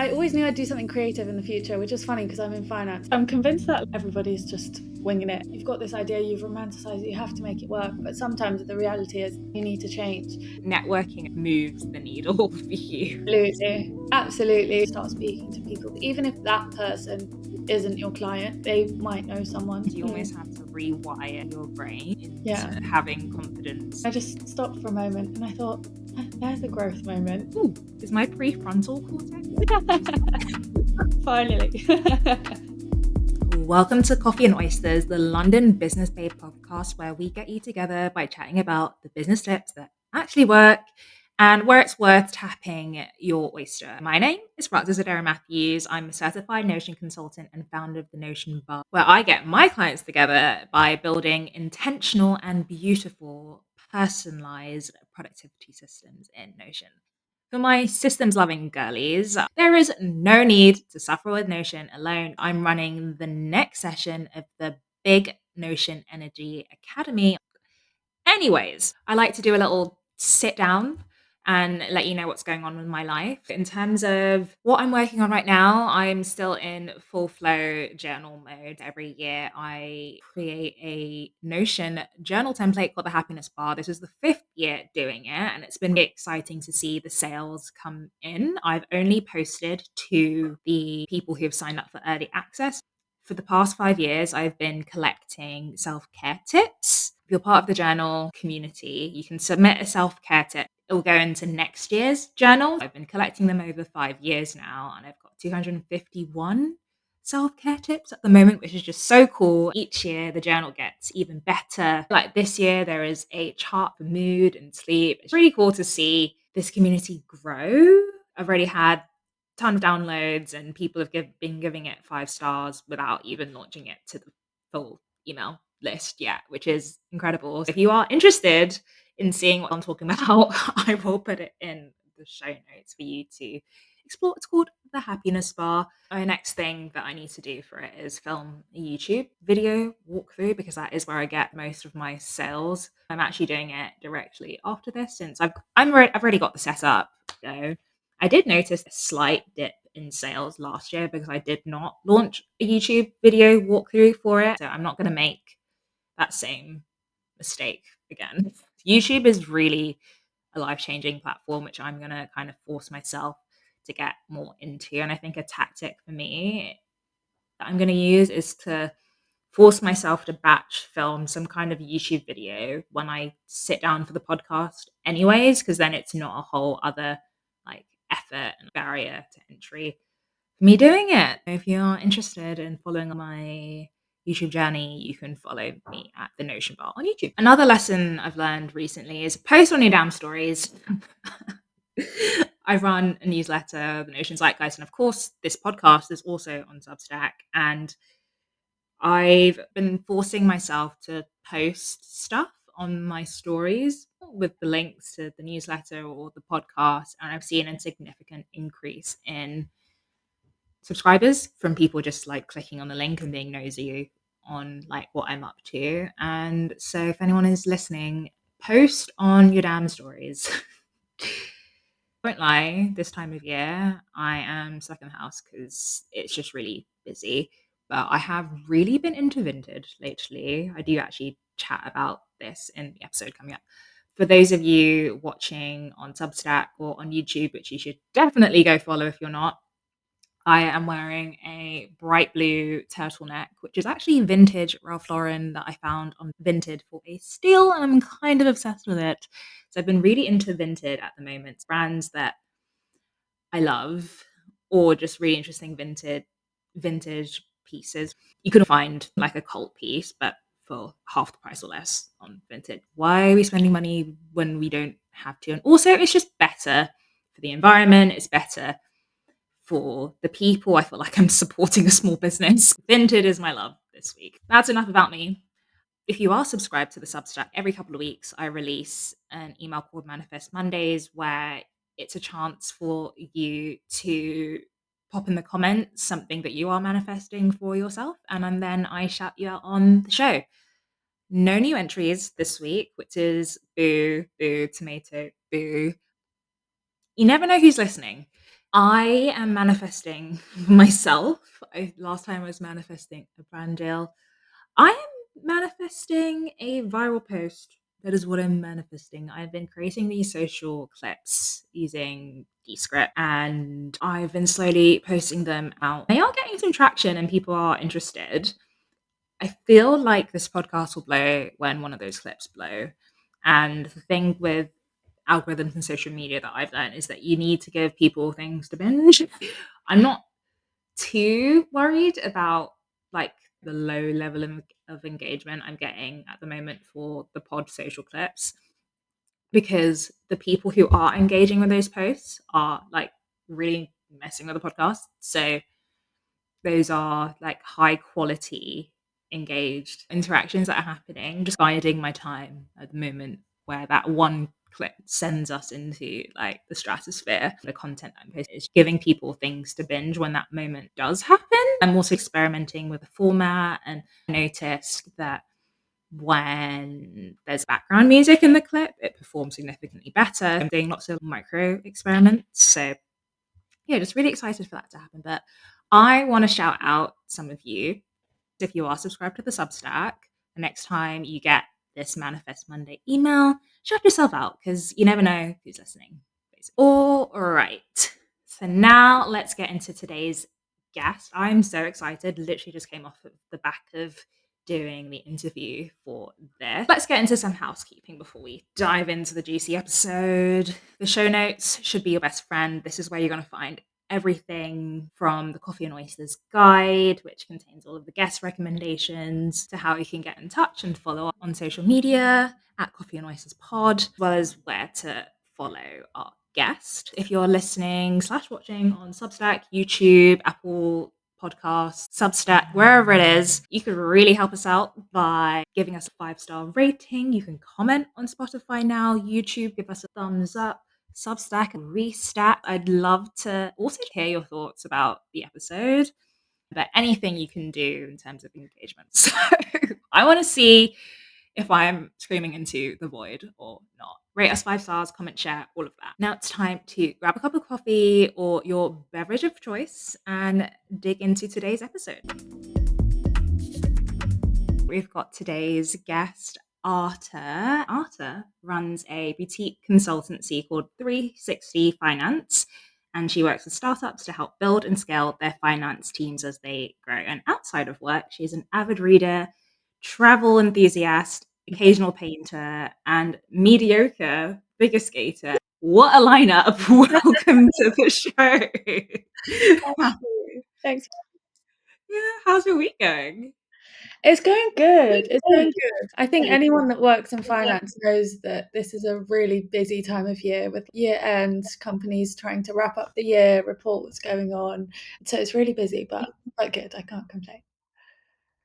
I always knew I'd do something creative in the future, which is funny because I'm in finance. I'm convinced that everybody's just winging it. You've got this idea, you've romanticised it, you have to make it work, but sometimes the reality is you need to change. Networking moves the needle for you. Absolutely. Start speaking to people. Even if that person isn't your client, they might know someone. You almost have to rewire your brain into having confidence. I just stopped for a moment and I thought, there's a growth moment. Ooh, is my prefrontal cortex? Finally. Welcome to Coffee and Oysters, the London Business Babe podcast, where we get you together by chatting about the business tips that actually work and where it's worth tapping your oyster. My name is Arta Matthews. I'm a certified Notion consultant and founder of the Notion Bar, where I get my clients together by building intentional and beautiful personalized productivity systems in Notion. For my systems loving girlies, there is no need to suffer with Notion alone. I'm running the next session of the Big Notion Energy Academy. Anyways, I like to do a little sit down and let you know what's going on with my life. In terms of what I'm working on right now, I'm still in full flow journal mode. Every year I create a Notion journal template called the Happiness Bar. This is the 5th year doing it, and it's been really exciting to see the sales come in. I've only posted to the people who have signed up for early access. For the past 5 years, I've been collecting self-care tips. If you're part of the journal community, you can submit a self-care tip. It will go into next year's journal. I've been collecting them over 5 years now, and I've got 251 self-care tips at the moment, which is just so cool. Each year, the journal gets even better. Like this year, there is a chart for mood and sleep. It's really cool to see this community grow. I've already had ton of downloads and people have been giving it 5 stars without even launching it to the full email list yet, which is incredible. If you are interested in seeing what I'm talking about, I will put it in the show notes for you to explore. It's called the Happiness Bar. The next thing that I need to do for it is film a YouTube video walkthrough, because that is where I get most of my sales. I'm actually doing it directly after this since I've already got the setup. So I did notice a slight dip in sales last year because I did not launch a YouTube video walkthrough for it. So I'm not going to make that same mistake again. YouTube is really a life-changing platform, which I'm going to kind of force myself to get more into. And I think a tactic for me that I'm going to use is to force myself to batch film some kind of YouTube video when I sit down for the podcast anyways, because then it's not a whole other like effort and barrier to entry for me doing it. If you are interested in following my YouTube journey, you can follow me at the Notion Bar on YouTube. Another lesson I've learned recently is post on your damn stories. I run a newsletter, the Notion Zeitgeist, and of course, this podcast is also on Substack. And I've been forcing myself to post stuff on my stories with the links to the newsletter or the podcast, and I've seen a significant increase in subscribers from people just like clicking on the link and being nosy on like what I'm up to. And so if anyone is listening, post on your damn stories. Won't lie, this time of year I am stuck in the house because it's just really busy. But I have really been into Vinted lately. I do actually chat about this in the episode coming up. For those of you watching on Substack or on YouTube, which you should definitely go follow if you're not, I am wearing a bright blue turtleneck, which is actually vintage Ralph Lauren that I found on Vinted for a steal, and I'm kind of obsessed with it. So I've been really into Vinted at the moment, brands that I love, or just really interesting vintage pieces. You can find like a cult piece, but for half the price or less on Vinted. Why are we spending money when we don't have to? And also, it's just better for the environment. It's better for the people. I feel like I'm supporting a small business. Vinted is my love this week. That's enough about me. If you are subscribed to the Substack, every couple of weeks I release an email called Manifest Mondays, where it's a chance for you to pop in the comments something that you are manifesting for yourself, and then I shout you out on the show. No new entries this week, which is boo, boo, tomato, boo. You never know who's listening. I am manifesting myself. Last time I was manifesting a brand deal. I am manifesting a viral post. That is what I'm manifesting. I've been creating these social clips using Descript and I've been slowly posting them out. They are getting some traction and people are interested. I feel like this podcast will blow when one of those clips blow. And the thing with algorithms and social media that I've learned is that you need to give people things to binge. I'm not too worried about like the low level of engagement I'm getting at the moment for the pod social clips because the people who are engaging with those posts are like really messing with the podcast. So those are like high quality engaged interactions that are happening, just guiding my time at the moment where that one clip sends us into like the stratosphere. The content I'm posting is giving people things to binge when that moment does happen. I'm also experimenting with the format and noticed that when there's background music in the clip, it performs significantly better. I'm doing lots of micro experiments. So yeah, just really excited for that to happen. But I want to shout out some of you. If you are subscribed to the Substack, the next time you get this Manifest Monday email, shout yourself out because you never know who's listening. All right. So now let's get into today's guest. I'm so excited. Literally just came off of the back of doing the interview for this. Let's get into some housekeeping before we dive into the juicy episode. The show notes should be your best friend. This is where you're going to find everything from the Coffee and Oysters guide, which contains all of the guest recommendations, to how you can get in touch and follow up on social media at Coffee and Oysters Pod, as well as where to follow our guest. If you're listening / watching on Substack, YouTube, Apple Podcasts, Substack, wherever it is, you could really help us out by giving us a 5-star rating. You can comment on Spotify now, YouTube, give us a thumbs up. Substack and Restat. I'd love to also hear your thoughts about the episode, but anything you can do in terms of engagement. So I want to see if I'm screaming into the void or not. Rate us 5 stars, comment, share, all of that. Now it's time to grab a cup of coffee or your beverage of choice and dig into today's episode. We've got today's guest, Arta. Arta runs a boutique consultancy called 360 Finance, and she works with startups to help build and scale their finance teams as they grow. And outside of work, she's an avid reader, travel enthusiast, occasional painter, and mediocre figure skater. What a lineup! Welcome to the show. Thanks. Yeah, how's your week going? It's going good. It's going good. I think anyone that works in finance knows that this is a really busy time of year with year end, companies trying to wrap up the year, report what's going on. So it's really busy, but good. I can't complain.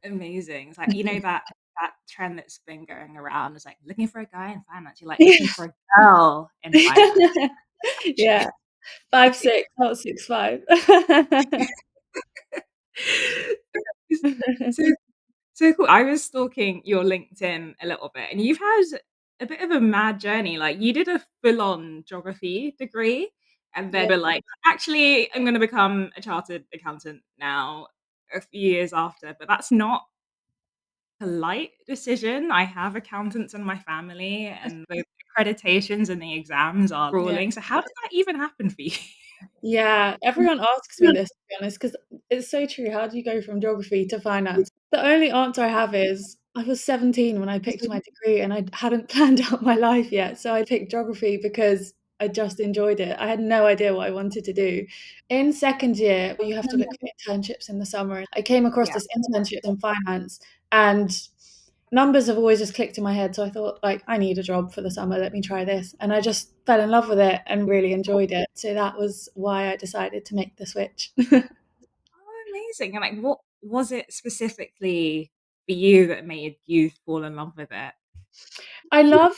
Amazing. It's like, you know, that trend that's been going around is like looking for a guy in finance. You're like looking for a girl in finance. Yeah, 5'6", not 6'5". So so cool. I was stalking your LinkedIn a little bit, and you've had a bit of a mad journey. Like you did a full-on geography degree, and then Yeah. were like, actually, I'm going to become a chartered accountant now. A few years after, but that's not a light decision. I have accountants in my family, and the accreditations and the exams are Yeah. grueling. So how did that even happen for you? Yeah, everyone asks me this, to be honest, because it's so true. How do you go from geography to finance? The only answer I have is I was 17 when I picked my degree and I hadn't planned out my life yet. So I picked geography because I just enjoyed it. I had no idea what I wanted to do. In second year, you have to look for internships in the summer. I came across Yeah. this internship in finance and numbers have always just clicked in my head. So I thought, like, I need a job for the summer. Let me try this. And I just fell in love with it and really enjoyed it. So that was why I decided to make the switch. Oh, amazing. And like, what was it specifically for you that made you fall in love with it? I love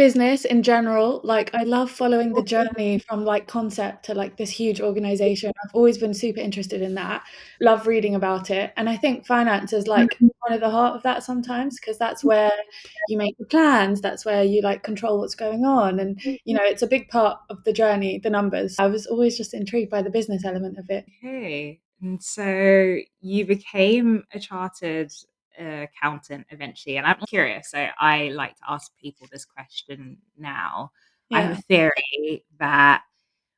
business in general. Like, I love following the journey from, like, concept to, like, this huge organization. I've always been super interested in that, love reading about it, and I think finance is, like, one of the heart of that sometimes, 'cause that's where you make the plans, that's where you, like, control what's going on, and, you know, it's a big part of the journey, the numbers. I was always just intrigued by the business element of it. Okay. And so you became a chartered accountant eventually. And I'm curious. So I like to ask people this question now. I have a Yeah. theory that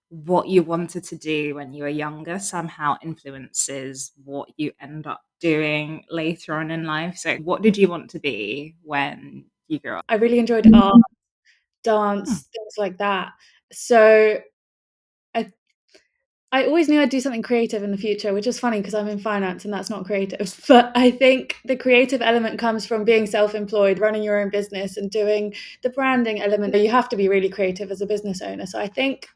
what you wanted to do when you were younger somehow influences what you end up doing later on in life. So, what did you want to be when you grew up? I really enjoyed art, Hmm. dance, things like that. So, I I always knew I'd do something creative in the future, which is funny because 'cause I'm in finance and that's not creative. But I think the creative element comes from being self-employed, running your own business and doing the branding element. You have to be really creative as a business owner. So I think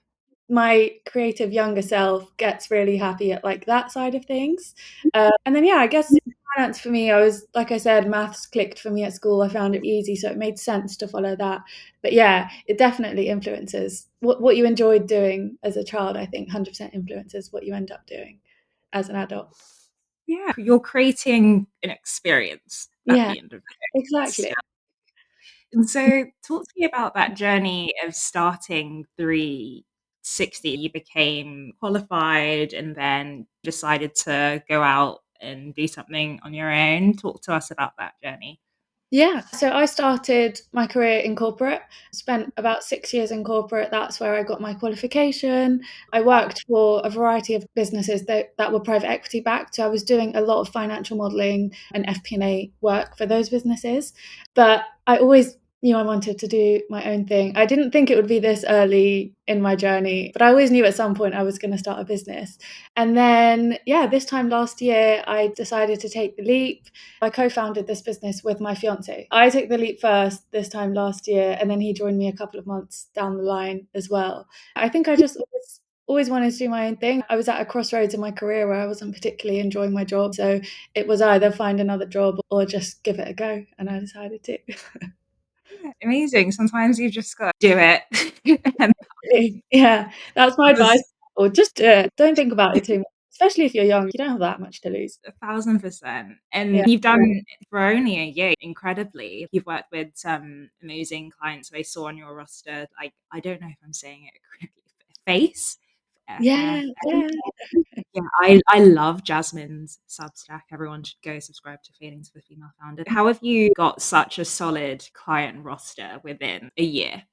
my creative younger self gets really happy at, like, that side of things. And then, yeah, I guess finance for me, I was like I said, maths clicked for me at school. I found it easy, so it made sense to follow that. But yeah, it definitely influences what you enjoyed doing as a child, I think 100% influences what you end up doing as an adult. Yeah, you're creating an experience at Yeah, the end of it. exactly. And so talk to me about that journey of starting 360. You became qualified and then decided to go out and do something on your own. Talk to us about that journey. Yeah, so I started my career in corporate, spent about 6 years in corporate. That's where I got my qualification. I worked for a variety of businesses that were private equity backed, so I was doing a lot of financial modeling and FP&A work for those businesses. But I always knew I wanted to do my own thing. I didn't think it would be this early in my journey, but I always knew at some point I was gonna start a business. And then, yeah, this time last year, I decided to take the leap. I co-founded this business with my fiance. I took the leap first this time last year, and then he joined me a couple of months down the line as well. I think I just always wanted to do my own thing. I was at a crossroads in my career where I wasn't particularly enjoying my job, so it was either find another job or just give it a go, and I decided to. Yeah, amazing. Sometimes you just got to do it. And Yeah, that's my that advice. was Or just do it. Don't think about it too much, especially if you're young. You don't have that much to lose. 1,000%. Yeah. And you've done it for only a year incredibly. You've worked with some amazing clients I saw on your roster. Like, I don't know if I'm saying it correctly. Face? Yeah, yeah. Yeah, I love Jasmine's Substack. Everyone should go subscribe to Feelings of a Female Founder. How have you got such a solid client roster within a year?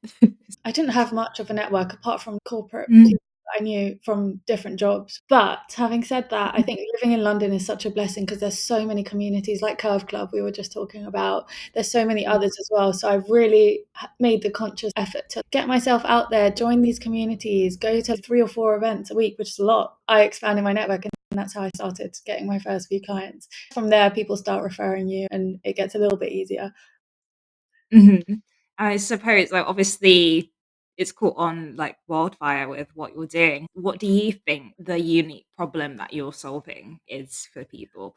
I didn't have much of a network apart from corporate Mm. people that I knew from different jobs. But having said that, I think living in London is such a blessing because there's so many communities like Curve Club we were just talking about. There's so many others as well. So I've really made the conscious effort to get myself out there, join these communities, go to 3 or 4 events a week, which is a lot. I expanded my network and that's how I started getting my first few clients. From there, people start referring you and it gets a little bit easier. Mhm. I suppose, like, obviously, it's caught on like wildfire with what you're doing. What do you think the unique problem that you're solving is for people?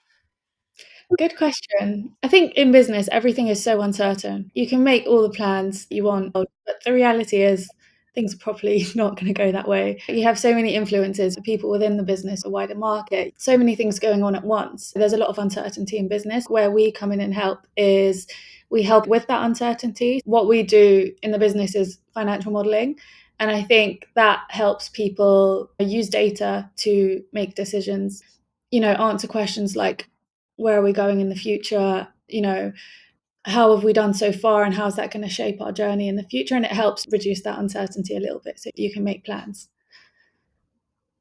Good question. I think in business, everything is so uncertain. You can make all the plans you want, but the reality is things are probably not going to go that way. You have so many influences, people within the business, a wider market, so many things going on at once. There's a lot of uncertainty in business. Where we come in and help is we help with that uncertainty. What we do in the business is financial modeling. And I think that helps people use data to make decisions, answer questions like, where are we going in the future? How have we done so far and how's that going to shape our journey in the future? And it helps reduce that uncertainty a little bit so you can make plans.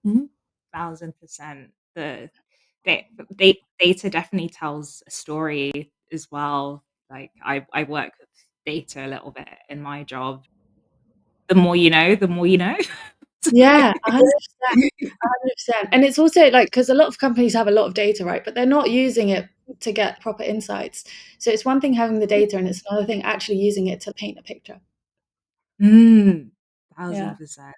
Mhm. 1,000%. Data definitely tells a story as well. Like, I work with data a little bit in my job. The more you know, the more you know. Yeah, 100%. 100%. And it's also like, because a lot of companies have a lot of data, right? But they're not using it to get proper insights. So it's one thing having the data and it's another thing actually using it to paint a picture. Mm, Yeah. 1,000%.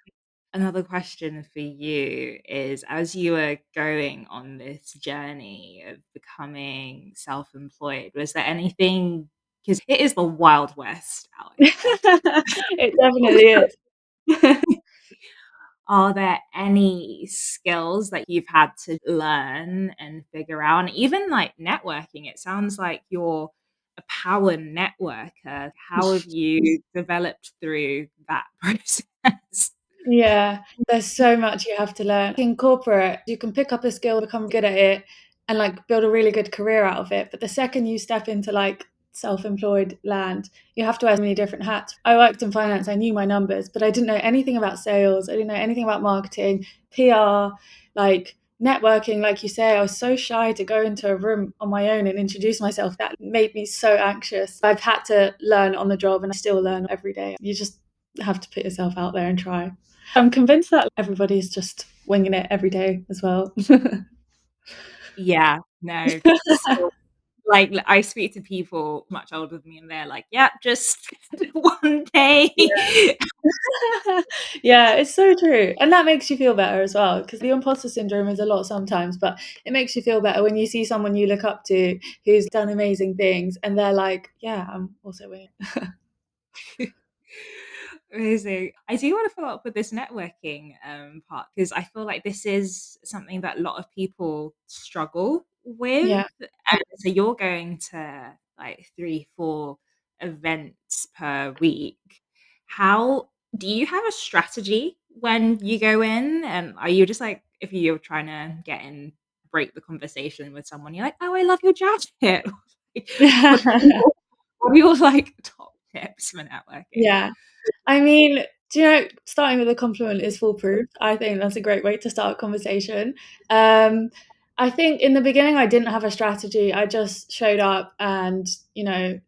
Another question for you is, as you were going on this journey of becoming self-employed, was there anything because it is the Wild West out here. It definitely is. Are there any skills that you've had to learn and figure out? And even like networking, it sounds like you're a power networker. How have you developed through that process? Yeah, there's so much you have to learn. In corporate, you can pick up a skill, become good at it, and like build a really good career out of it. But the second you step into like self-employed land, you have to wear so many different hats. I worked in finance, I knew my numbers, but I didn't know anything about sales. I didn't know anything about marketing, PR, like networking. Like you say, I was so shy to go into a room on my own and introduce myself. That made me so anxious. I've had to learn on the job and I still learn every day. You just have to put yourself out there and try. I'm convinced that everybody's just winging it every day as well. Yeah, no. So, like, I speak to people much older than me, and they're like, "Yeah, just one day." Yeah, it's so true. And that makes you feel better as well, because the imposter syndrome is a lot sometimes, but it makes you feel better when you see someone you look up to who's done amazing things and they're like, yeah, I'm also winging it. Amazing. I do want to follow up with this networking part because I feel like this is something that a lot of people struggle with. Yeah. And so you're going to like 3, 4 events per week. How do you have a strategy when you go in? And are you just like, if you're trying to get in, break the conversation with someone, you're like, oh, I love your jacket. what, what are your like top tips for networking? Yeah. I mean, do you know, starting with a compliment is foolproof. I think that's a great way to start a conversation. Um, I think in the beginning, I didn't have a strategy. I just showed up and, you know,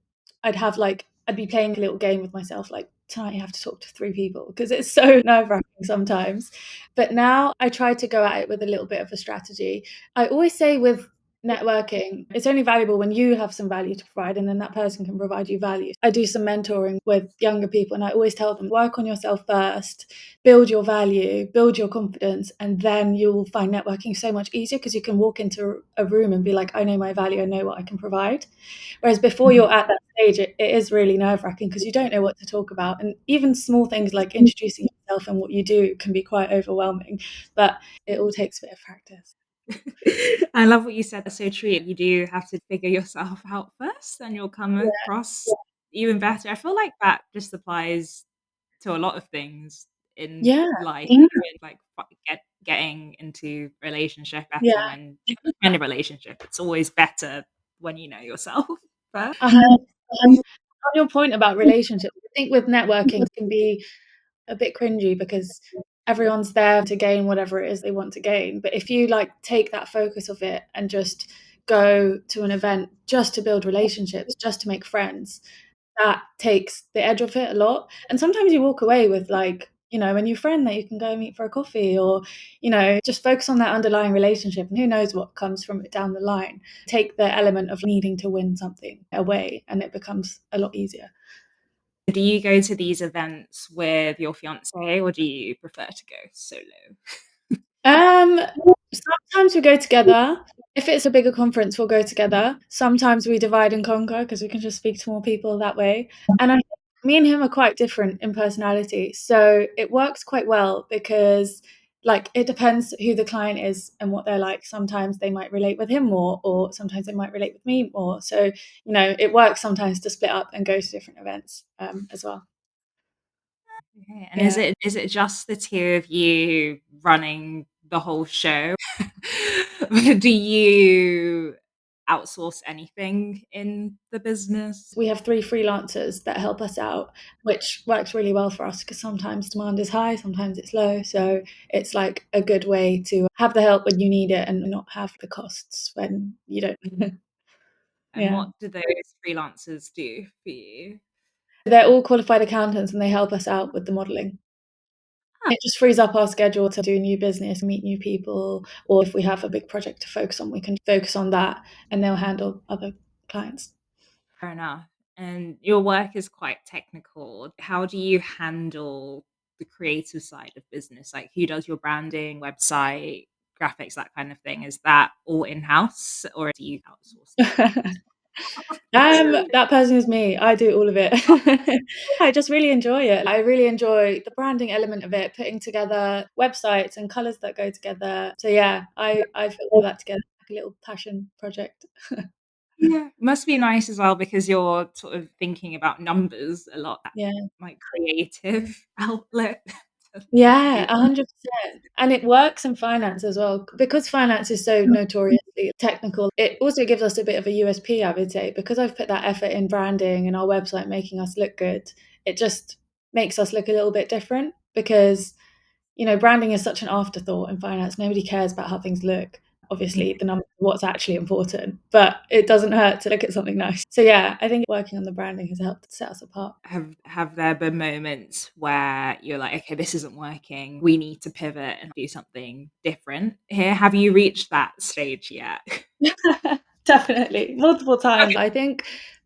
I'd be playing a little game with myself, like, tonight you have to talk to 3 people because it's so nerve-wracking sometimes. But now I try to go at it with a little bit of a strategy. I always say with networking, it's only valuable when you have some value to provide and then that person can provide you value. I do some mentoring with younger people and I always tell them, work on yourself first, build your value, build your confidence, and then you'll find networking so much easier because you can walk into a room and be like, I know my value, I know what I can provide. Whereas before Mhm. you're at that stage, it is really nerve-wracking because you don't know what to talk about. And even small things like introducing yourself and what you do can be quite overwhelming, but it all takes a bit of practice. I love what you said. That's so true. You do have to figure yourself out first, and you'll come across even better. I feel like that just applies to a lot of things in Yeah, life. Even like getting into relationship yeah. better when you're in a relationship. It's always better when you know yourself first. 100%. On your point about relationships, I think with networking it can be a bit cringy because everyone's there to gain whatever it is they want to gain. But if you like take that focus of it and just go to an event just to build relationships, just to make friends, that takes the edge off it a lot. And sometimes you walk away with like, you know, a new friend that you can go meet for a coffee or, you know, just focus on that underlying relationship and who knows what comes from it down the line. Take the element of needing to win something away and it becomes a lot easier. Do you go to these events with your fiance, or do you prefer to go solo? Um, Sometimes we go together. If it's a bigger conference, we'll go together. Sometimes we divide and conquer because we can just speak to more people that way. And I think me and him are quite different in personality, so it works quite well because, like, it depends who the client is and what they're like. Sometimes they might relate with him more, or sometimes they might relate with me more. So, you know, it works sometimes to split up and go to different events, as well. Okay, and Yeah. is it just the 2 of you running the whole show? Do you outsource anything in the business? We have 3 freelancers that help us out, which works really well for us because sometimes demand is high, sometimes it's low. So it's like a good way to have the help when you need it and not have the costs when you don't. And Yeah. what do those freelancers do for you? They're all qualified accountants and they help us out with the modeling. Ah, It just frees up our schedule to do new business, meet new people, or if we have a big project to focus on, we can focus on that and they'll handle other clients. fair enough. And your work is quite technical. How do you handle the creative side of business? Like, who does your branding, website, graphics, that kind of thing? Is that all in-house, or do you outsource that? That person is me. I do all of it. I just really enjoy it. I really enjoy the branding element of it, putting together websites and colours that go together. So yeah, I put all that together like a little passion project. Yeah, must be nice as well because you're sort of thinking about numbers a lot, that, Yeah. like, creative outlet to Yeah, do. 100%. And it works in finance as well. Because finance is so notoriously technical, it also gives us a bit of a USP, I would say. Because I've put that effort in branding and our website making us look good, it just makes us look a little bit different because, branding is such an afterthought in finance. Nobody cares about how things look. Obviously, the number what's actually important, but it doesn't hurt to look at something nice. So yeah, I think working on the branding has helped set us apart. Have there been moments where you're like, "Okay, this isn't working. We need to pivot and do something different here." Have you reached that stage yet? Definitely, multiple times. Okay. I think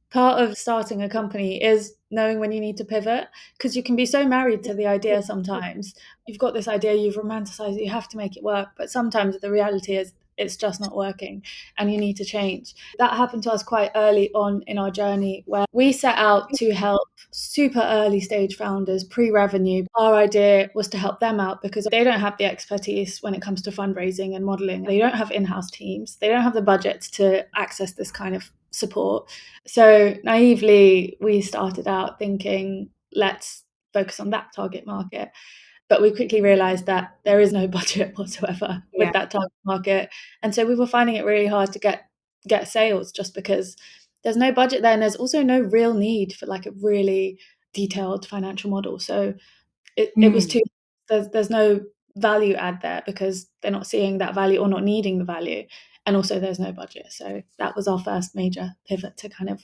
part of starting a company is knowing when you need to pivot because you can be so married to the idea sometimes. You've got this idea, you've romanticized it, you have to make it work, but sometimes the reality is it's just not working and you need to change. That happened to us quite early on in our journey where we set out to help super early stage founders pre-revenue. Our idea was to help them out because they don't have the expertise when it comes to fundraising and modeling. They don't have in-house teams. They don't have the budget to access this kind of support. So naively, we started out thinking, let's focus on that target market. But we quickly realized that there is no budget whatsoever Yeah. with that target market. And so we were finding it really hard to get sales just because there's no budget there and there's also no real need for like a really detailed financial model. So it was Mm. too there's no value add there because they're not seeing that value or not needing the value. And also there's no budget. So that was our first major pivot to kind of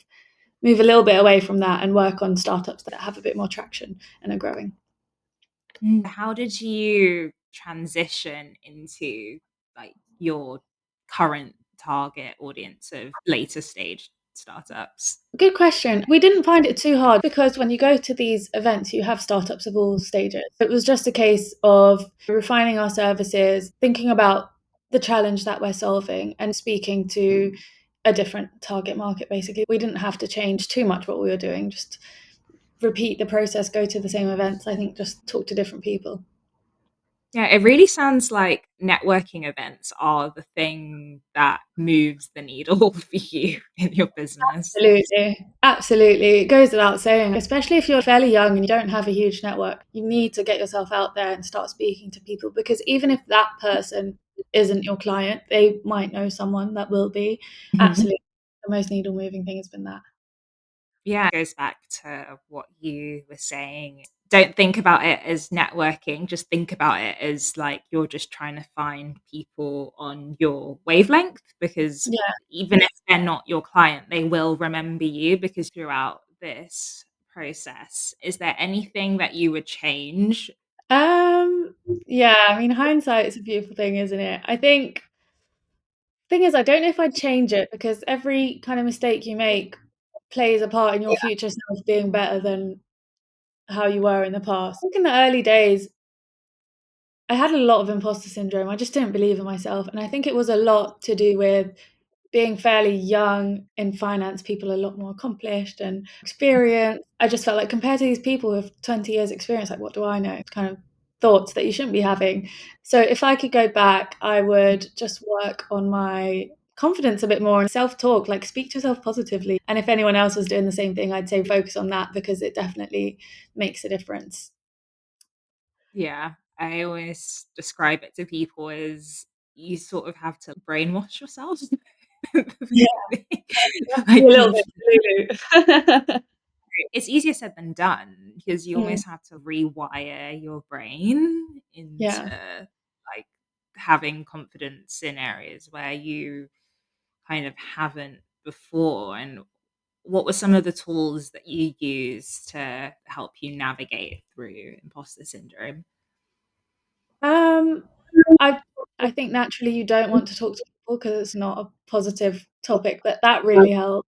move a little bit away from that and work on startups that have a bit more traction and are growing. How did you transition into, like, your current target audience of later stage startups? Good question. We didn't find it too hard because when you go to these events, you have startups of all stages. It was just a case of refining our services, thinking about the challenge that we're solving, and speaking to a different target market, basically. We didn't have to change too much what we were doing, just repeat the process, go to the same events. I think just talk to different people. Yeah, it really sounds like networking events are the thing that moves the needle for you in your business. Absolutely. Absolutely. It goes without saying, especially if you're fairly young and you don't have a huge network, you need to get yourself out there and start speaking to people because even if that person isn't your client, they might know someone that will be. Mhm. Absolutely. The most needle moving thing has been that. Yeah, it goes back to what you were saying. Don't think about it as networking, just think about it as, like, you're just trying to find people on your wavelength because Yeah. even if they're not your client, they will remember you because throughout this process, is there anything that you would change? Um, yeah, I mean, hindsight is a beautiful thing, isn't it? I think thing is, I don't know if I'd change it because every kind of mistake you make plays a part in your future self being better than how you were in the past. I think in the early days, I had a lot of imposter syndrome. I just didn't believe in myself. And I think it was a lot to do with being fairly young in finance, people are a lot more accomplished and experienced. I just felt like compared to these people with 20 years experience, like what do I know? It's kind of thoughts that you shouldn't be having. So if I could go back, I would just work on my confidence a bit more and self-talk, like speak to yourself positively. And if anyone else was doing the same thing, I'd say focus on that because it definitely makes a difference. Yeah, I always describe it to people as you sort of have to brainwash yourself. Yeah, a Like, little you bit delulu. it's easier said than done because you Mm, almost have to rewire your brain into, yeah. like, having confidence in areas where you kind of haven't before. And what were some of the tools that you use to help you navigate through imposter syndrome? Um, I I think naturally you don't want to talk to people because it's not a positive topic, but that really helps.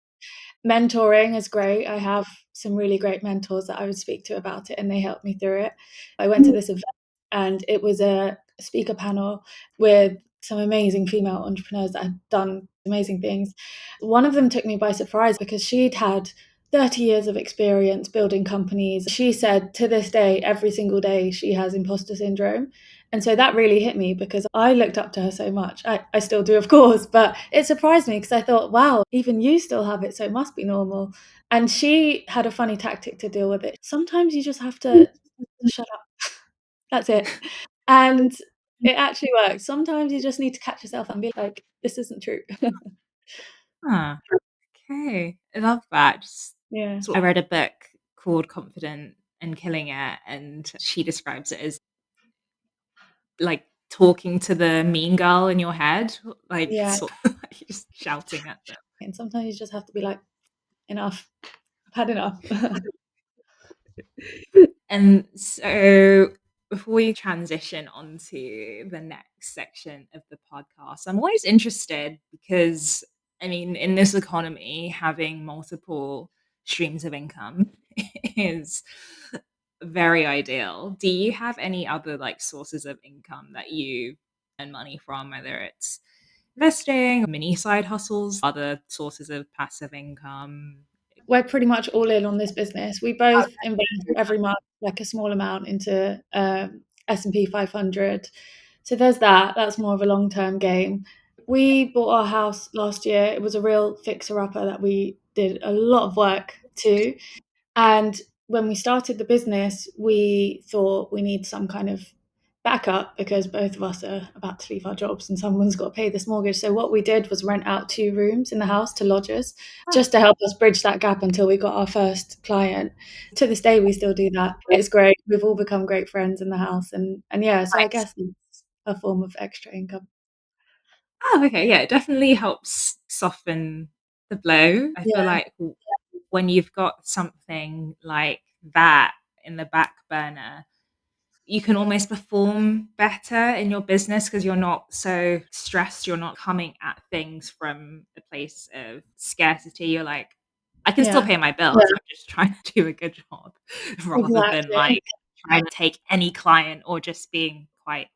Mentoring is great. I have some really great mentors that I would speak to about it, and they helped me through it. I went to this event, and it was a speaker panel with some amazing female entrepreneurs that had done amazing things. One of them took me by surprise because she'd had 30 years of experience building companies. She said to this day, every single day, she has imposter syndrome. And so that really hit me because I looked up to her so much. I still do, of course, but it surprised me because I thought, wow, even you still have it, so it must be normal. And she had a funny tactic to deal with it. Sometimes you just have to shut up. That's it. And it actually works. Sometimes you just need to catch yourself and be like, this isn't true. Huh. Okay. I love that. Yeah. So I read a book called Confident and Killing It, and she describes it as like talking to the mean girl in your head, like Yeah. sort of like just shouting at them. And sometimes you just have to be like, enough. I've had enough. And so before we transition onto the next section of the podcast, I'm always interested because, I mean, in this economy, having multiple streams of income is very ideal. Do you have any other like sources of income that you earn money from, whether it's investing, mini side hustles, other sources of passive income? We're pretty much all in on this business. We both invest every month, like a small amount into S&P 500. So there's that. That's more of a long-term game. We bought our house last year. It was a real fixer-upper that we did a lot of work to. And when we started the business, we thought we need some kind of backup because both of us are about to leave our jobs and someone's got to pay this mortgage. So what we did was rent out 2 rooms in the house to lodgers just to help us bridge that gap until we got our first client. To this day, we still do that. It's great. We've all become great friends in the house. And yeah, so I guess it's a form of extra income. Oh, okay. Yeah, it definitely helps soften the blow. I feel Yeah, like when you've got something like that in the back burner, you can almost perform better in your business because you're not so stressed. You're not coming at things from a place of scarcity. You're like, I can still yeah, pay my bills. I'm just trying to do a good job rather than exactly. like trying to take any client or just being quite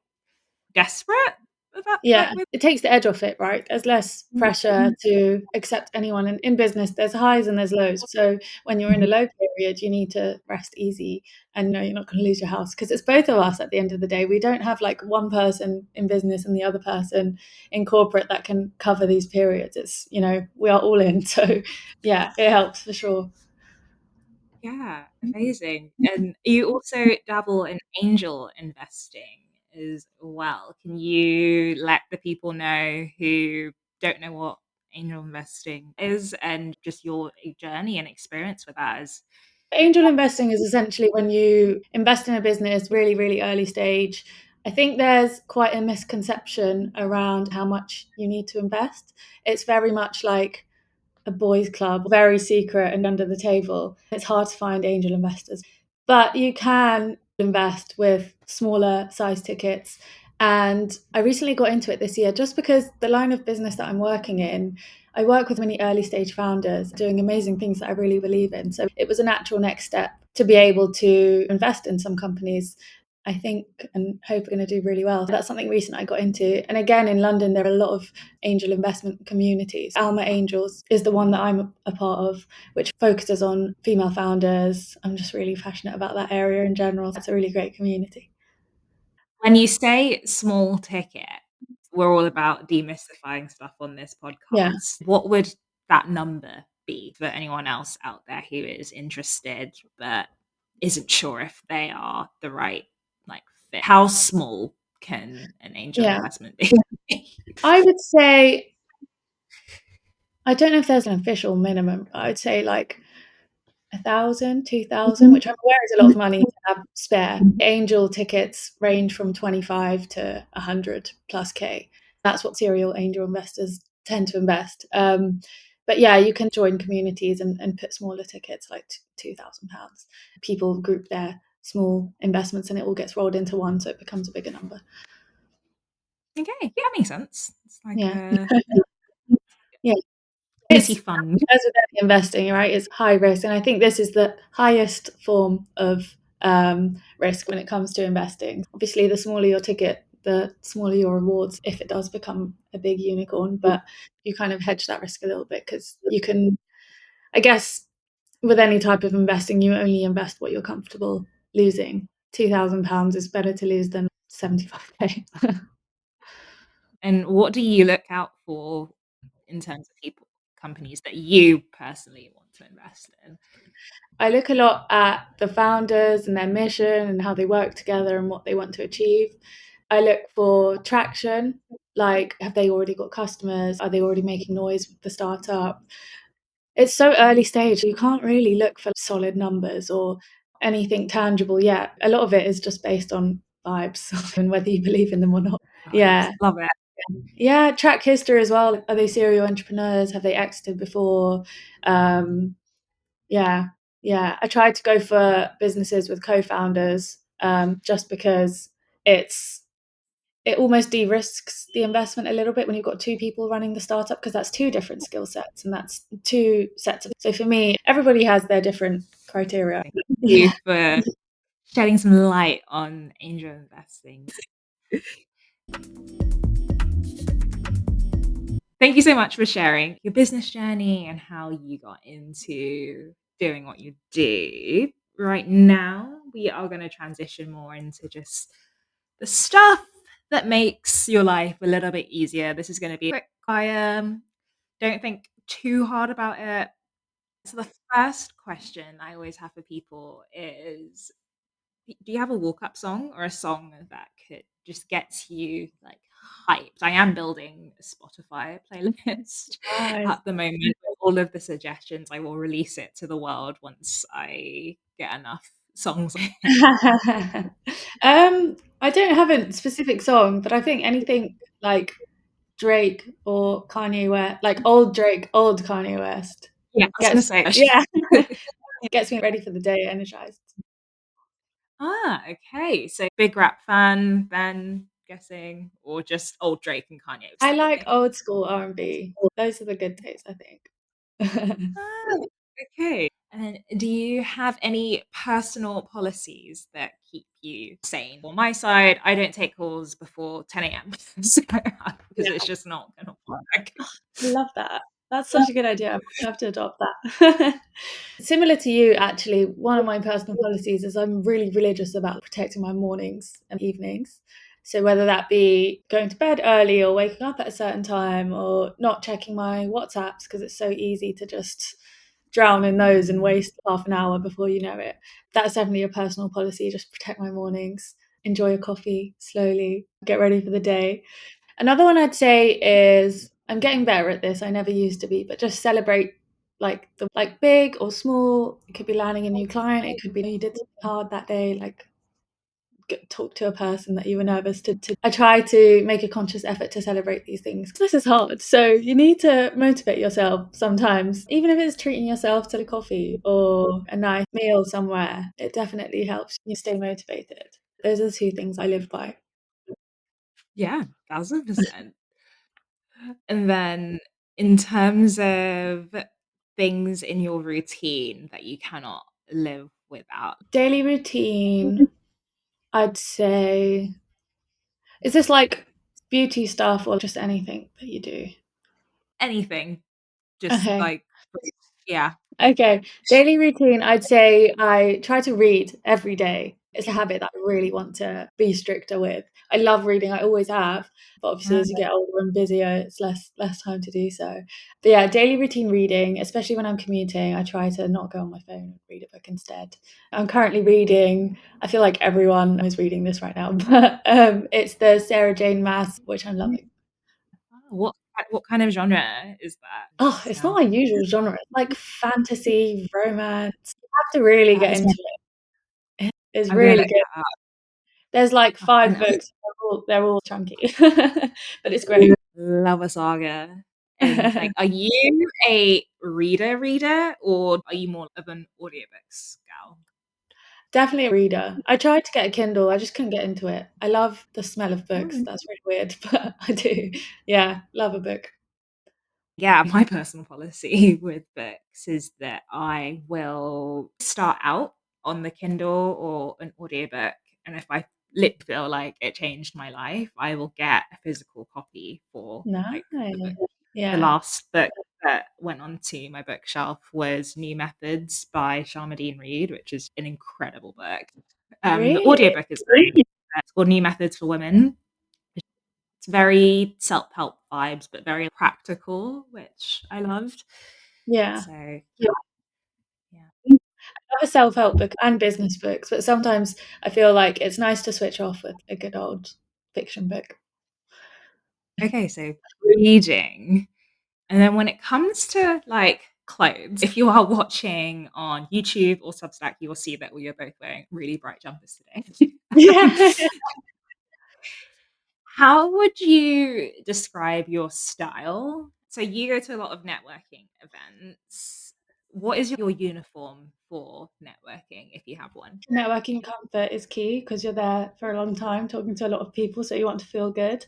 desperate about Yeah, like with. it takes the edge off it, right? There's less pressure to accept anyone. And in business, there's highs and there's lows. So when you're in a low period, you need to rest easy and know you're not going to lose your house because it's both of us at the end of the day. We don't have like one person in business and the other person in corporate that can cover these periods. It's, we are all in. So yeah, it helps for sure. Yeah, amazing. And you also dabble in angel investing as well. Can you let the people know who don't know what angel investing is and just your journey and experience with that is? Angel investing is essentially when you invest in a business really, really early stage. I think there's quite a misconception around how much you need to invest. It's very much like a boys' club, very secret and under the table. It's hard to find angel investors, but you can invest with smaller size tickets. And I recently got into it this year just because the line of business that I'm working in, I work with many early stage founders doing amazing things that I really believe in. So it was a natural next step to be able to invest in some companies I think and hope are going to do really well. That's something recent I got into. And again, in London, there are a lot of angel investment communities. Alma Angels is the one that I'm a part of, which focuses on female founders. I'm just really passionate about that area in general. It's a really great community. When you say small ticket, we're all about demystifying stuff on this Yeah. podcast. What would that number be for anyone else out there who is interested but isn't sure if they are the right like fit? How small can an angel Yeah. investment be? I would say, I don't know if there's an official minimum, but I'd say like 1,000, 2,000, which I'm aware is a lot of money to have spare. Angel tickets range from 25 to 100 plus K. That's what serial angel investors tend to invest. But yeah, you can join communities and put smaller tickets like £2,000. People group their small investments and it all gets rolled into one, so it becomes a bigger number. Okay, yeah, that makes sense. It's like Yeah. a Yeah. community It's fund. as with any investing, right? It's high risk, and I think this is the highest form of risk when it comes to investing. Obviously, the smaller your ticket, the smaller your rewards if it does become a big unicorn. But you kind of hedge that risk a little bit because you can, I guess, with any type of investing, you only invest what you're comfortable losing. £2,000 is better to lose than 75k. And what do you look out for in terms of people, companies that you personally want to invest in? I look a lot at the founders and their mission and how they work together and what they want to achieve. I look for traction, like have they already got customers? Are they already making noise with the startup? It's so early stage, you can't really look for solid numbers or anything tangible yet. A lot of it is just based on vibes and whether you believe in them or not. Vibes, Yeah. love it. Yeah, track history as well. Are they serial entrepreneurs? Have they exited before? Yeah, yeah. I tried to go for businesses with co-founders, just because it almost de-risks the investment a little bit when you've got two people running the startup, because that's two different skill sets and that's two sets of. So for me, everybody has their different criteria. Thank you Yeah. for shedding some light on angel investing. Thank you so much for sharing your business journey and how you got into doing what you do. Right now, we are going to transition more into just the stuff that makes your life a little bit easier. This is going to be quick fire. Don't think too hard about it. So, the first question I always have for people is, do you have a walk up song or a song that could just gets you like hyped? I am building a Spotify playlist Nice. at the moment with all of the suggestions. I will release it to the world once I get enough songs. I don't have a specific song, but I think anything like Drake or Kanye West, like old Drake, old Kanye West, Yeah, I was gonna gets say that. yeah, gets me ready for the day, energized. Okay. So big rap fan then, guessing, or just old Drake and Kanye I like specifically? old school R&B. Those are the good days, I think. Oh, okay. And do you have any personal policies that keep you sane? On my side, I don't take calls before 10 AM, so because Yeah. it's just not gonna work. I love that. That's such a good idea. I might have to adopt that. Similar to you, actually, one of my personal policies is I'm really religious about protecting my mornings and evenings. So whether that be going to bed early or waking up at a certain time or not checking my WhatsApps because it's so easy to just drown in those and waste half an hour before you know it. That's definitely a personal policy. Just protect my mornings, enjoy a coffee slowly, get ready for the day. Another one I'd say is I'm getting better at this. I never used to be, but just celebrate like big or small. It could be landing a new client. It could be you did something hard that day, like talk to a person that you were nervous to. I try to make a conscious effort to celebrate these things. This is hard, so you need to motivate yourself sometimes, even if it's treating yourself to a coffee or a nice meal somewhere. It definitely helps you stay motivated. Those are the two things I live by. Yeah, 1,000%. And then in terms of things in your routine that you cannot live without, Daily routine, I'd say. Is this like beauty stuff or just anything that you do? anything, just Okay. like yeah. Okay. Daily routine, I'd say I try to read every day. It's a habit that I really want to be stricter with. I love reading, I always have, but obviously as you get older and busier, it's less time to do so. But yeah, daily routine reading, especially when I'm commuting, I try to not go on my phone and read a book instead. I'm currently reading, I feel like everyone is reading this right now, but it's the Sarah Jane Maas, which I'm loving. Oh, what kind of genre is that? Oh, Just it's not sound my usual genre. It's like fantasy, romance. You have to really that get is into it. It's I'm gonna really look good. that up. There's like Oh, 5 and books. They're all chunky, but it's great. love a saga. And like, are you a reader, or are you more of an audiobooks gal? Definitely a reader. I tried to get a Kindle, I just couldn't get into it. I love the smell of books. Oh, That's really weird, but I do. Yeah, love a book. yeah, my personal policy with books is that I will start out on the Kindle or an audiobook, and if I feel like it changed my life, I will get a physical copy for like the book. Nice. The Yeah. last book that went onto my bookshelf was New Methods by Sharmadean Reed, which is an incredible book. The Really? audiobook is great. It's called New Methods for Women. It's very self-help vibes, but very practical, which I loved. Yeah. So yeah. I have a self-help book and business books, but sometimes I feel like it's nice to switch off with a good old fiction book. Okay, so reading. And then when it comes to like clothes, if you are watching on YouTube or Substack, you will see that we are both wearing really bright jumpers today. Yeah. How would you describe your style? So you go to a lot of networking events. What is your uniform for networking if you have one? Networking comfort is key because you're there for a long time talking to a lot of people, so you want to feel good.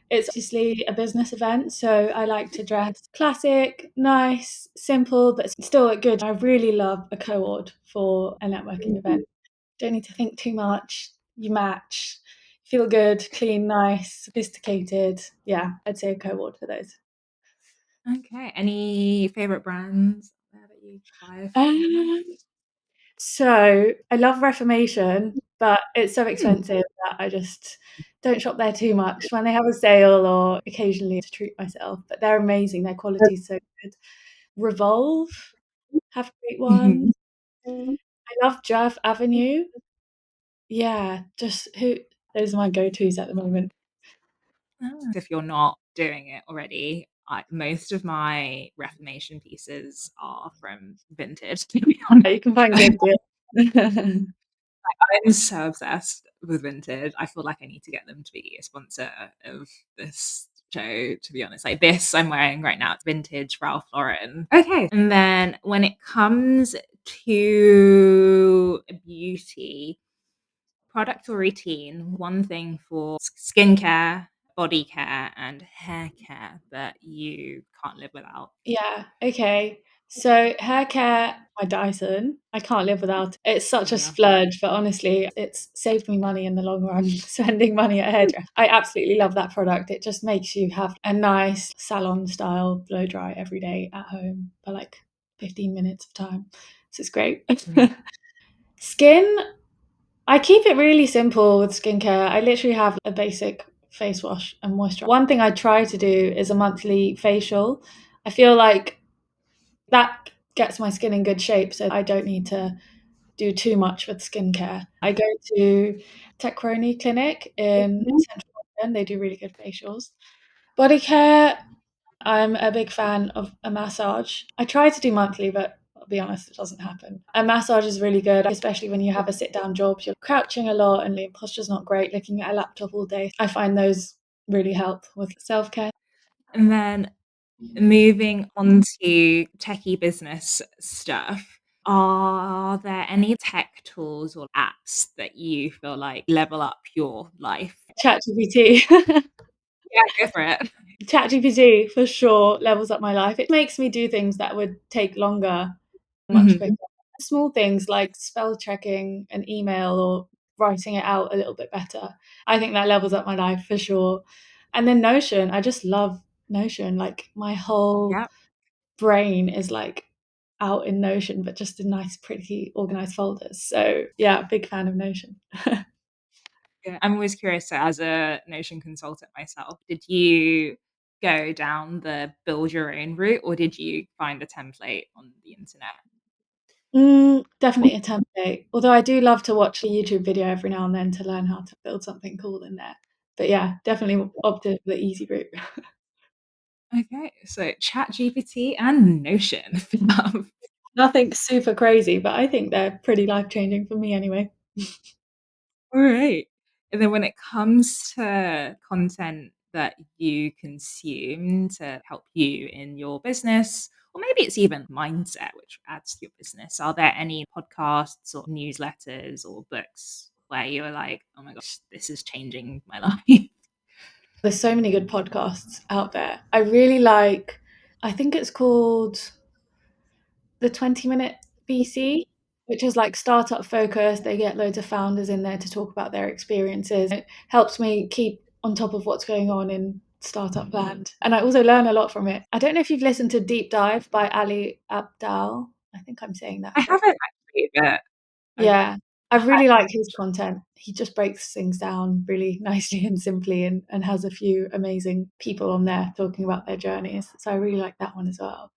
It's obviously a business event, so I like to dress classic, nice, simple, but still look good. I really love a co-ord for a networking event. Don't need to think too much. You match, feel good, clean, nice, sophisticated. Yeah, I'd say a co-ord for those. Okay. Any favorite brands there that you buy from? Um, so I love Reformation, but it's so Hmm. expensive that I just don't shop there too much. When they have a sale or occasionally to treat myself, but they're amazing. Their quality is so good. Revolve have great ones. I love Jeff Avenue. Yeah, just who those are my go-tos at the moment. If you're not doing it already, most of my Reformation pieces are from vintage, to be You honest. can find good deals. I'm so obsessed with vintage. I feel like I need to get them to be a sponsor of this show, to be honest. Like this I'm wearing right now, it's vintage Ralph Lauren. Okay. And then when it comes to beauty, product or routine, one thing for skincare, body care, and hair care that you can't live without. Yeah, okay. So hair care, my Dyson, I can't live without it. It's such Oh, a yeah. splurge, but honestly, it's saved me money in the long run spending money at hairdresser. I absolutely love that product. It just makes you have a nice salon style blow dry every day at home for like 15 minutes of time. So it's great. Mm. Skin, I keep it really simple with skincare. I literally have a basic face wash and moisturizer. One thing I try to do is a monthly facial. I feel like that gets my skin in good shape, so I don't need to do too much with skincare. I go to Techroni Clinic in Central London. They do really good facials. Body care, I'm a big fan of a massage. I try to do monthly, but I'll be honest, it doesn't happen. A massage is really good, especially when you have a sit down job. You're crouching a lot and the posture's not great, looking at a laptop all day. I find those really help with self care. And then moving on to techie business stuff, are there any tech tools or apps that you feel like level up your life? ChatGPT. Yeah, go for it. ChatGPT for sure levels up my life. It makes me do things that would take longer much Mhm. quicker. Small things like spell checking an email or writing it out a little bit better. I think that levels up my life for sure. And then Notion, I just love Notion. Like my whole Yeah. brain is like out in Notion, but just in nice, pretty organized folders. So yeah, big fan of Notion. Yeah. I'm always curious, so as a Notion consultant myself, did you go down the build your own route or did you find a template on the internet? Definitely a template. Although I do love to watch a YouTube video every now and then to learn how to build something cool in there. But yeah, definitely opted for the easy route. Okay, so ChatGPT and Notion. Nothing super crazy, but I think they're pretty life changing for me anyway. All right. And then when it comes to content that you consume to help you in your business, or maybe it's even mindset, which adds to your business, are there any podcasts or newsletters or books where you're like, oh my gosh, this is changing my life? There's so many good podcasts out there. I really like, I think it's called the 20 Minute BC. which is like startup focused. They get loads of founders in there to talk about their experiences. It helps me keep on top of what's going on in startup land. And I also learn a lot from it. I don't know if you've listened to Deep Dive by Ali Abdal. I think I'm saying that I correct. haven't actually, but I've Yeah. I really like his content. He just breaks things down really nicely and simply and has a few amazing people on there talking about their journeys. So I really like that one as well.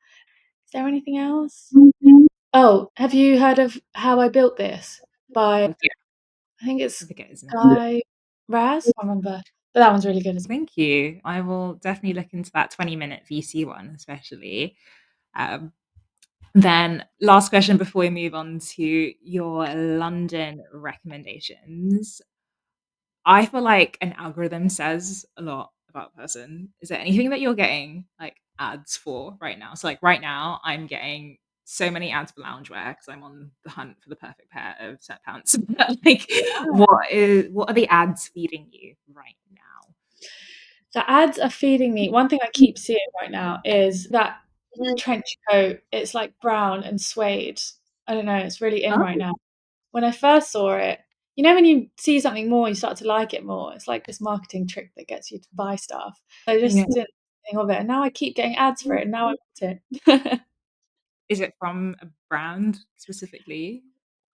Is there anything else? Oh, have you heard of How I Built This by, yeah, I think it's I forget his name. Guy Raz? I can't remember. But that one's really good as well. Thank you. I will definitely look into that 20-minute VC one, especially. Um, then, last question before we move on to your London recommendations. I feel like an algorithm says a lot about a person. Is there anything that you're getting like ads for right now? So, like right now, I'm getting so many ads for loungewear because I'm on the hunt for the perfect pair of sweatpants. But, like, what are the ads feeding you right now? The ads are feeding me. One thing I keep seeing right now is that trench coat. It's like brown and suede. I don't know, it's really in Oh, right now. When I first saw it, when you see something more, you start to like it more. It's like this marketing trick that gets you to buy stuff. I yeah. just didn't think of it, and now I keep getting ads for it, and now I want it. Is it from a brand specifically?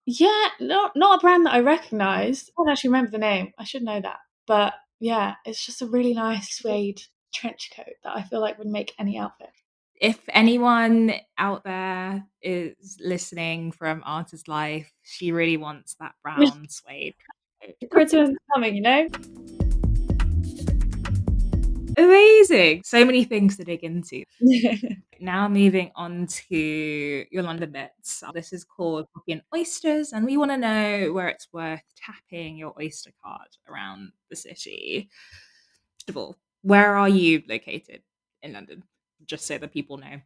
Yeah, not a brand that I recognise. I don't actually remember the name. I should know that. But yeah, it's just a really nice suede trench coat that I feel like would make any outfit. If anyone out there is listening from Arta's life, she really wants that brown suede coat. Christmas is coming. Amazing. So many things to dig into. Now moving on to your London bits. This is called Booking Oysters, and we want to know where it's worth tapping your Oyster card around the city. First of all, where are you located in London? Just so that people know.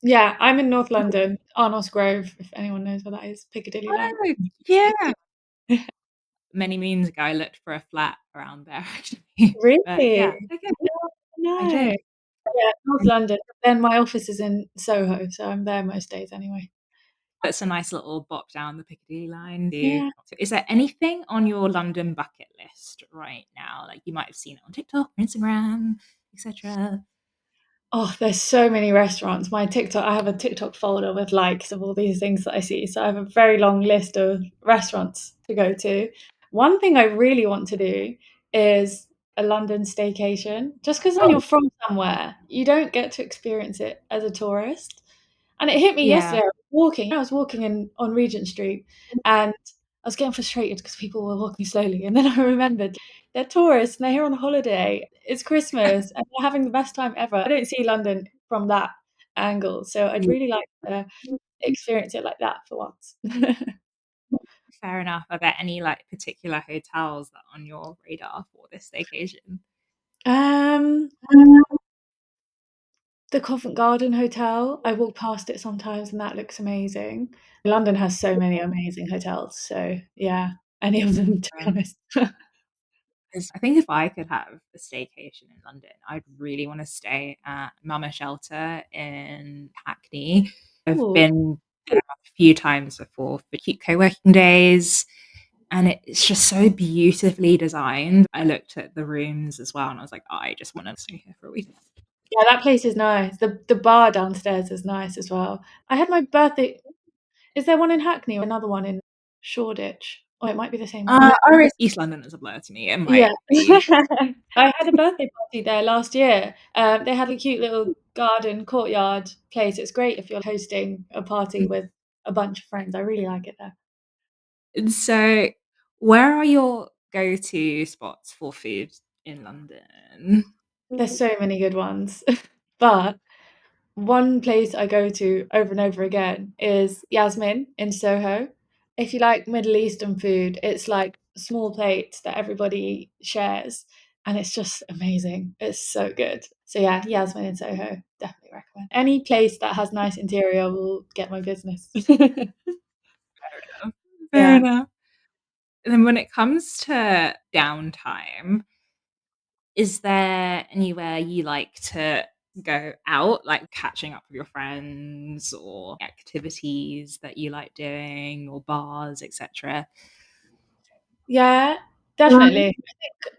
Yeah, I'm in North London, Arnos Grove, if anyone knows where that is, Piccadilly line. Oh, yeah. Many moons ago, I looked for a flat around there actually. But Really? yeah, okay, I No. did. Yeah, North London. Then my office is in Soho, so I'm there most days anyway. That's a nice little bop down the Piccadilly line too. Yeah. Is there anything on your London bucket list right now? Like you might have seen it on TikTok or Instagram, etc. Oh, there's so many restaurants. I have a TikTok folder with likes of all these things that I see. So I have a very long list of restaurants to go to. One thing I really want to do is a London staycation, just because when you're from somewhere, you don't get to experience it as a tourist. And it hit me Yeah. yesterday. I was walking on Regent Street, and I was getting frustrated because people were walking slowly. And then I remembered they're tourists and they're here on holiday. It's Christmas and they're having the best time ever. I don't see London from that angle, so I'd really like to experience it like that for once. Fair enough. Are there any like particular hotels that are on your radar for this vacation? um, the Covent Garden Hotel. I walk past it sometimes, and that looks amazing. London has so many amazing hotels, so yeah, any of them to be honest. 'Cause I think if I could have a staycation in London, I'd really wanna stay at Mama Shelter in Hackney. I've Ooh. been there a few times before for cute co-working days, and it's just so beautifully designed. I looked at the rooms as well, and I was like, "I just wanna stay here for a week." Yeah, that place is nice. The bar downstairs is nice as well. I had my birthday. Is there one in Hackney or another one in Shoreditch? Oh, it might be the same one. Or is East London is a blur to me. It Yeah. might be. I had a birthday party there last year. They had a cute little garden courtyard place. It's great if you're hosting a party with a bunch of friends. I really like it there. And so, where are your go-to spots for food in London? There's so many good ones. But one place I go to over and over again is Yasmin in Soho. If you like Middle Eastern food, it's like small plates that everybody shares, and it's just amazing. It's so good. So yeah, Yasmin in Soho, definitely recommend. Any place that has nice interior will get my business. Fair Yeah. enough. And then when it comes to downtime, is there anywhere you like to go out, like catching up with your friends or activities that you like doing or bars, etc.? Yeah, definitely.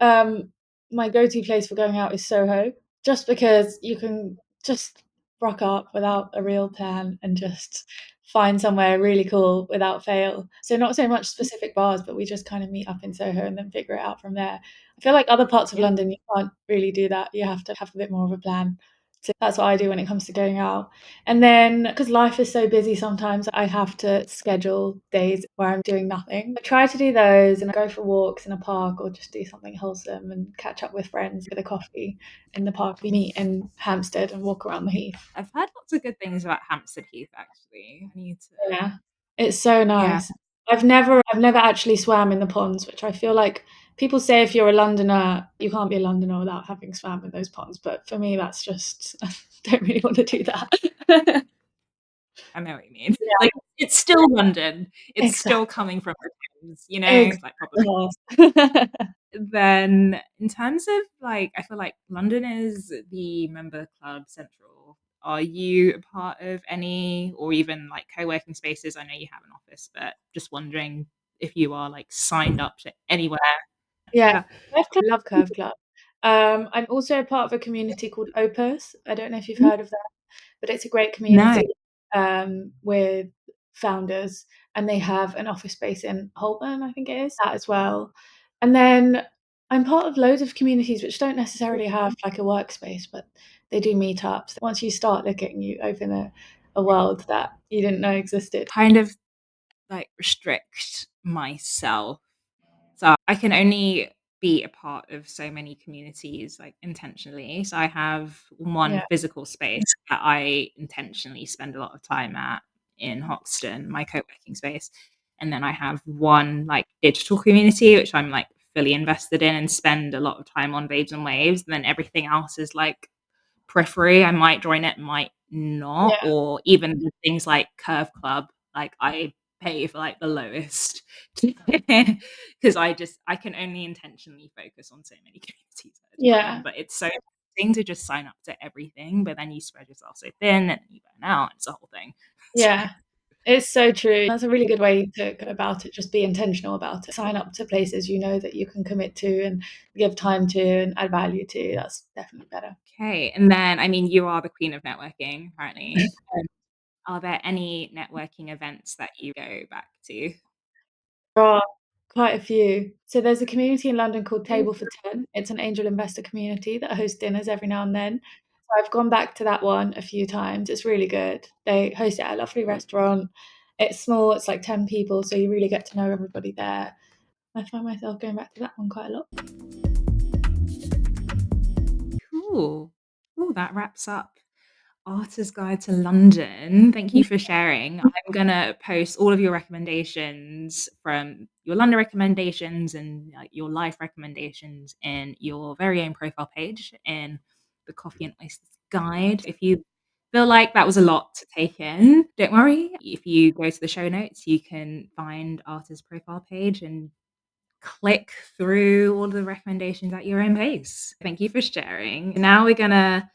I think, my go-to place for going out is Soho, just because you can just rock up without a real plan and just find somewhere really cool without fail. So not so much specific bars, but we just kind of meet up in Soho and then figure it out from there. I feel like other parts of Yeah. London, you can't really do that. You have to have a bit more of a plan. So that's what I do when it comes to going out. And then, because life is so busy sometimes, I have to schedule days where I'm doing nothing. I try to do those and go for walks in a park or just do something wholesome and catch up with friends, get a coffee in the park. We meet in Hampstead and walk around the Heath. I've heard lots of good things about Hampstead Heath actually. I need to Yeah, it's so yeah. nice. I've never actually swam in the ponds, which I feel like people say if you're a Londoner, you can't be a Londoner without having swam in those ponds. But for me, that's just I don't really want to do that. I know what you mean. Yeah, Like, it's still London. It's still exactly. coming from the Thames, you know? Like, probably. Exactly. Then in terms of, like, I feel like London is the member club central. Are you a part of any or even, like, co-working spaces? I know you have an office, but just wondering if you are, like, signed up to anywhere. Yeah, Yeah. Curve Club, love Curve Club. I'm also a part of a community called Opus. I don't know if you've heard of that, but it's a great No. community, with founders, and they have an office space in Holborn, I think it is, that as well. And then I'm part of loads of communities which don't necessarily have, like, a workspace, but they do meetups. Once you start looking, you open a world that you didn't know existed. Kind of, like, restrict myself. So I can only be a part of so many communities, like, intentionally. So I have one Yeah, physical space that I intentionally spend a lot of time at in Hoxton, my co-working space. And then I have one, like, digital community, which I'm, like, fully invested in and spend a lot of time on Babes and Waves. And then everything else is, like, periphery. I might join it, might not, yeah, or even with things like Curve Club, like I pay for like the lowest because I can only intentionally focus on so many communities at a time. yeah, But it's so interesting to just sign up to everything, but then you spread yourself so thin and you burn out. It's a whole thing. yeah. It's so true. That's a really good way to go about it. Just be intentional about it. Sign up to places you know that you can commit to and give time to and add value to. That's definitely better. Okay, and then I mean, you are the queen of networking, apparently. Are there any networking events that you go back to? There are quite a few. So there's a community in London called Table for 10. It's an angel investor community that hosts dinners every now and then. So I've gone back to that one a few times. It's really good. They host it at a lovely restaurant. It's small, it's like 10 people, so you really get to know everybody there. I find myself going back to that one quite a lot. Cool. Oh, that wraps up Arta's Guide to London. Thank you for sharing. I'm gonna post all of your recommendations from your London recommendations and like your life recommendations in your very own profile page in the Coffee and Oysters Guide. If you feel like that was a lot to take in, don't worry. If you go to the show notes, you can find Arta's profile page and click through all the recommendations at your own pace. Thank you for sharing. Now we're gonna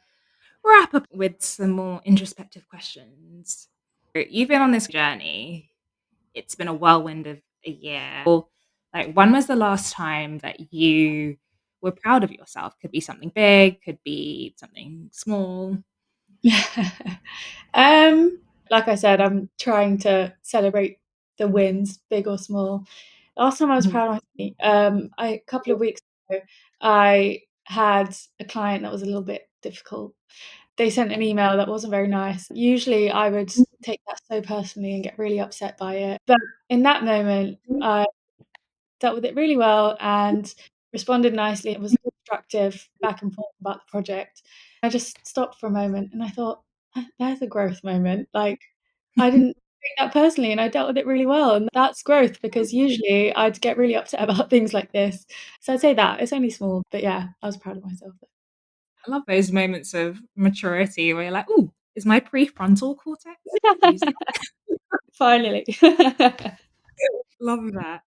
wrap up with some more introspective questions. You've been on this journey. It's been a whirlwind of a year. Well, like, when was the last time that you were proud of yourself? Could be something big, could be something small. Um, like I said, I'm trying to celebrate the wins, big or small. Last time I was Mhm. proud of myself, a couple of weeks ago, I had a client that was a little bit difficult. They sent an email that wasn't very nice. Usually, I would take that so personally and get really upset by it. But in that moment, I dealt with it really well and responded nicely. It was constructive back and forth about the project. I just stopped for a moment and I thought, There's a growth moment." Like, I didn't take that personally and I dealt with it really well, and that's growth because usually I'd get really upset about things like this. So I'd say that. It's only small, but yeah, I was proud of myself. I love those moments of maturity where you're like, "Ooh, is my prefrontal cortex using?" Finally. Love that.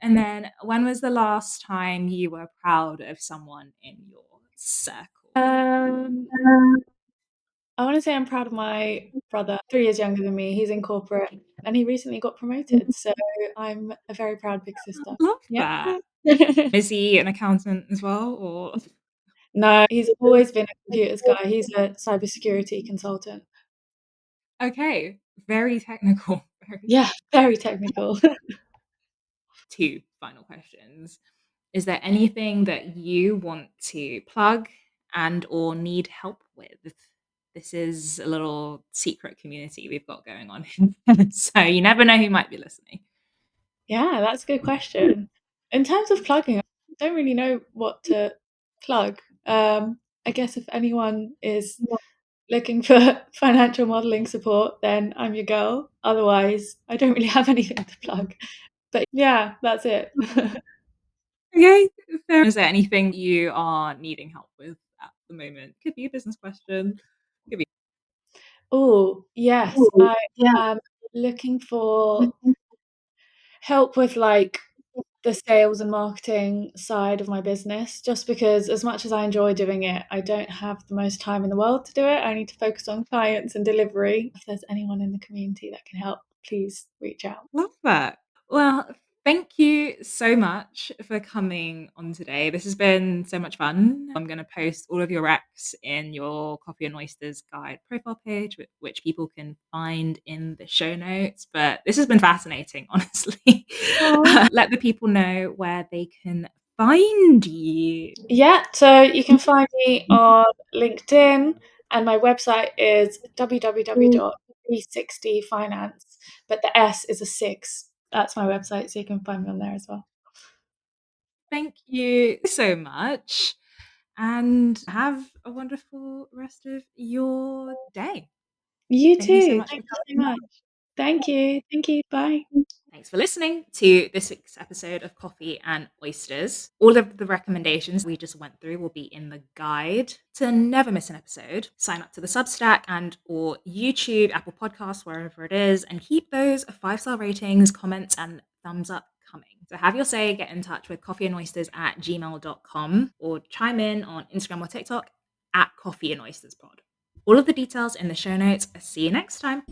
And then when was the last time you were proud of someone in your circle? Um I wanna say I'm proud of my brother, 3 years younger than me. He's in corporate, and he recently got promoted, so I'm a very proud big sister. Love Yep. that. Is he an accountant as well, or No, he's always been a computers guy. He's a cybersecurity consultant. okay, very technical, very Yeah, technical. very technical. 2 final questions. Is there anything that you want to plug and or need help with? This is a little secret community we've got going on. So you never know who might be listening. Yeah, that's a good question. In terms of plugging, I don't really know what to plug. I guess if anyone is looking for financial modeling support, then I'm your girl. Otherwise, I don't really have anything to plug. But yeah, that's it. Okay, fair. Is there anything you are needing help with at the moment? Could be a business question. Could be Oh, yes, I am looking for help with, like, the sales and marketing side of my business, just because as much as I enjoy doing it, I don't have the most time in the world to do it. I need to focus on clients and delivery. If there's anyone in the community that can help, please reach out. love that. Well, thank you so much for coming on today. This has been so much fun. I'm going to post all of your recs in your Coffee and Oysters Guide profile page, which people can find in the show notes. But this has been fascinating, honestly. Aw. Let the people know where they can find you. Yeah, so you can find me on LinkedIn, and my website is www.360finance, but the S is a 6. That's my website, so you can find me on there as well. Thank you so much. And have a wonderful rest of your day. You Thank you so too. much for Thank you so coming. much. Thank you. Thank you. Bye. Thanks for listening to this week's episode of Coffee and Oysters. All of the recommendations we just went through will be in the guide to never miss an episode. Sign up to the Substack and or YouTube, Apple Podcasts, wherever it is, and keep those 5-star ratings, comments, and thumbs up coming. So have your say, get in touch with coffeeandoysters@gmail.com or chime in on Instagram or TikTok at Coffee and Oysters Pod. All of the details in the show notes. See you next time.